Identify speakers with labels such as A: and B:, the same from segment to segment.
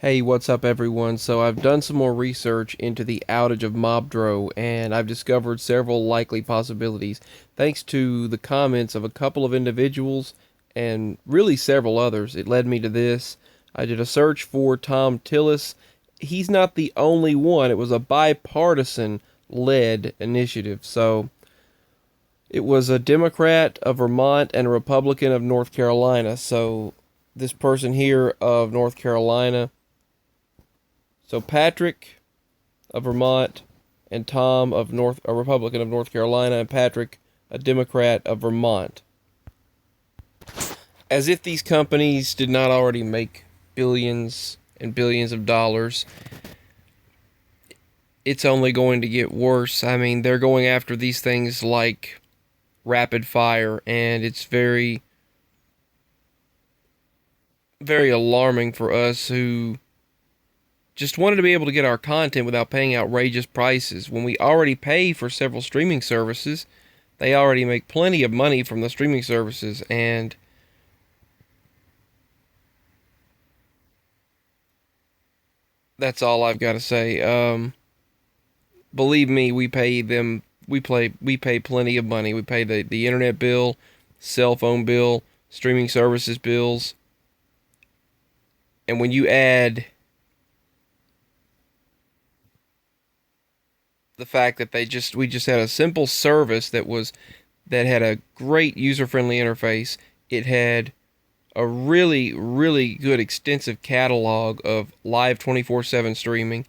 A: Hey, what's up everyone? So I've done some more research into the outage of Mobdro and I've discovered several likely possibilities thanks to the comments of a couple of individuals and really several others. It led me to this. I did a search for Tom Tillis. He's not the only one. It was a bipartisan led initiative. So it was a Democrat of Vermont and a Republican of North Carolina. So this person here of North Carolina, so Patrick of Vermont and Tom of a Republican of North Carolina, and Patrick, a Democrat of Vermont. As if these companies did not already make billions and billions of dollars, it's only going to get worse. I mean, they're going after these things like rapid fire, and it's very, very alarming for us who just wanted to be able to get our content without paying outrageous prices. When we already pay for several streaming services, they already make plenty of money from the streaming services, and that's all I've got to say. Believe me, we pay them. We pay plenty of money. We pay the internet bill, cell phone bill, streaming services bills, and when you add the fact that we just had a simple service that had a great user-friendly interface. It had a really, really good extensive catalog of live 24/7 streaming,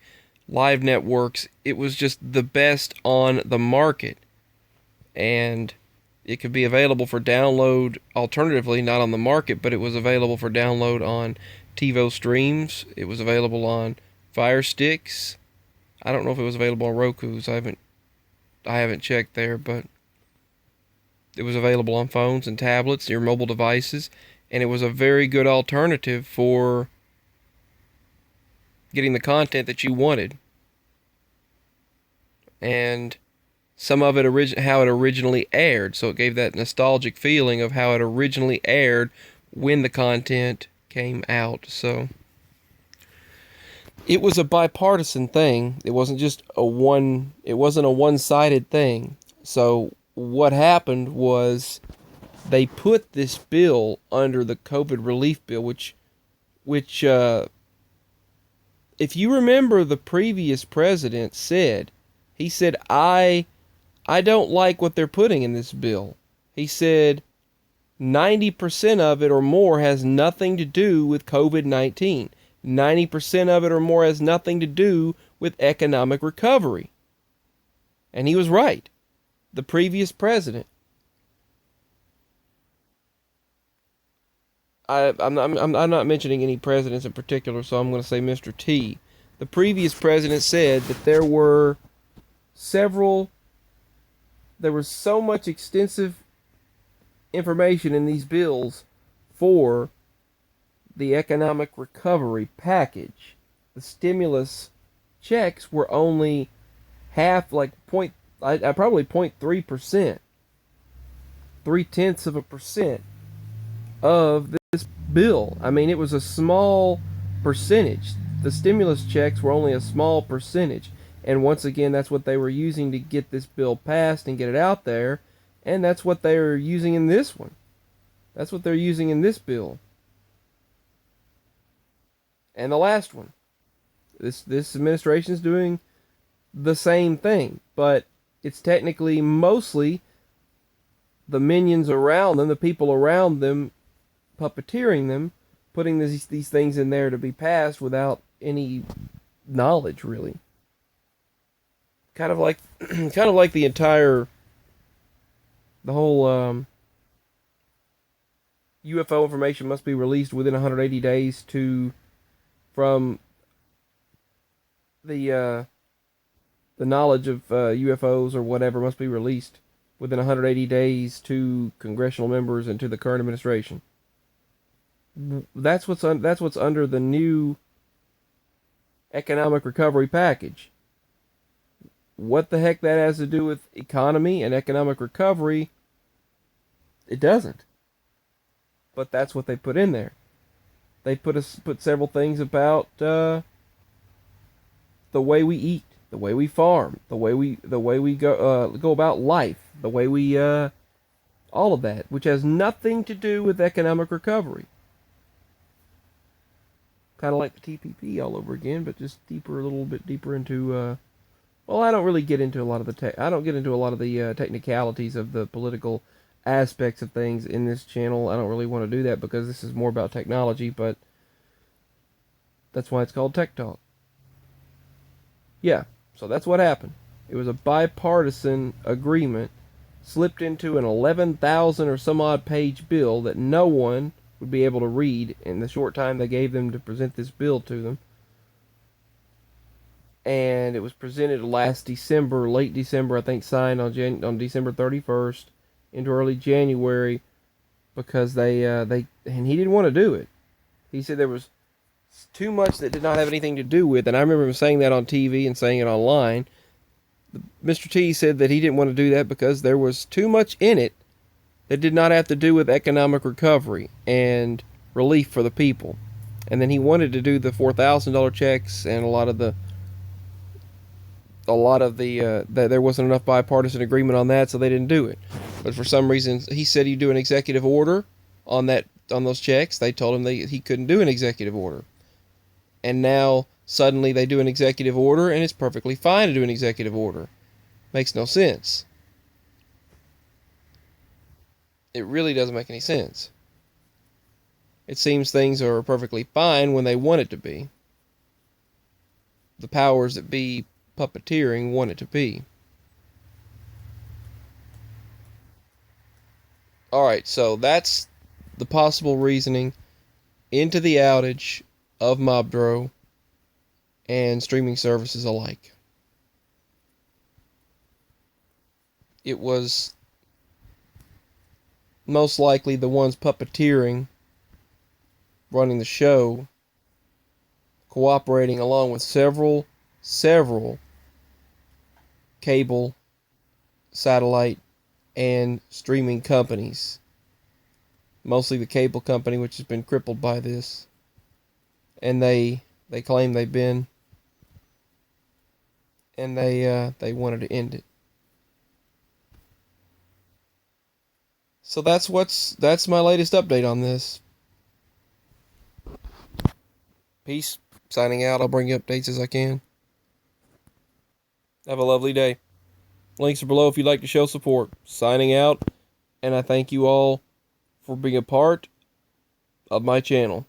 A: live networks. It was just the best on the market. And it could be available for download alternatively, not on the market, but it was available for download on TiVo streams. It was available on Fire Sticks. I don't know if it was available on Roku's. I haven't checked there, but it was available on phones and tablets, your mobile devices, and it was a very good alternative for getting the content that you wanted. And some of it how it originally aired, so it gave that nostalgic feeling of how it originally aired when the content came out. So it was a bipartisan thing. It wasn't it wasn't a one-sided thing. So what happened was they put this bill under the COVID relief bill, which if you remember, the previous president said, he said, I don't like what they're putting in this bill. He said 90% of it or more has nothing to do with COVID-19. 90% of it or more has nothing to do with economic recovery. And he was right. The previous president. I'm not mentioning any presidents in particular, so I'm going to say Mr. T. The previous president said that there was so much extensive information in these bills for the economic recovery package. The stimulus checks were only half, probably 0.3%, 0.3% of this bill. I mean, it was a small percentage. The stimulus checks were only a small percentage. And once again, that's what they were using to get this bill passed and get it out there. And that's what they're using in this one. That's what they're using in this bill. And the last one. This administration is doing the same thing, but it's technically mostly the minions around them, the people around them, puppeteering them, putting these things in there to be passed without any knowledge, really. Kind of like the whole UFO information must be released within 180 days from the knowledge of UFOs or whatever must be released within 180 days to congressional members and to the current administration. That's what's under the new economic recovery package. What the heck that has to do with economy and economic recovery? It doesn't. But that's what they put in there. They put several things about the way we eat, the way we farm, the way we go about life, the way we all of that, which has nothing to do with economic recovery. Kind of like the TPP all over again, but just deeper, a little bit deeper into. Well, I don't really get into a lot of I don't get into a lot of the technicalities of the political aspects of things in this channel. I don't really want to do that because this is more about technology, but that's why it's called Tech Talk. Yeah, so that's what happened. It was a bipartisan agreement slipped into an 11,000 or some odd page bill that no one would be able to read in the short time they gave them to present this bill to them. And it was presented last December, late December, I think, signed on December 31st into early January, because and he didn't want to do it. He said there was too much that did not have anything to do with, and I remember him saying that on TV and saying it online. Mr. T said that he didn't want to do that because there was too much in it that did not have to do with economic recovery and relief for the people. And then he wanted to do the $4,000 checks and a lot of the that there wasn't enough bipartisan agreement on that, so they didn't do it. But for some reason, he said he'd do an executive order on those checks. They told him he couldn't do an executive order. And now suddenly they do an executive order, and it's perfectly fine to do an executive order. Makes no sense. It really doesn't make any sense. It seems things are perfectly fine when they want it to be. The powers that be puppeteering want it to be. Alright, so that's the possible reasoning into the outage of Mobdro and streaming services alike. It was most likely the ones puppeteering, running the show, cooperating along with several cable, satellite, and streaming companies. Mostly the cable company, which has been crippled by this. And they claim they've been, and they wanted to end it. So that's my latest update on this. Peace. Signing out. I'll bring you updates as I can. Have a lovely day. Links are below if you'd like to show support. Signing out, and I thank you all for being a part of my channel.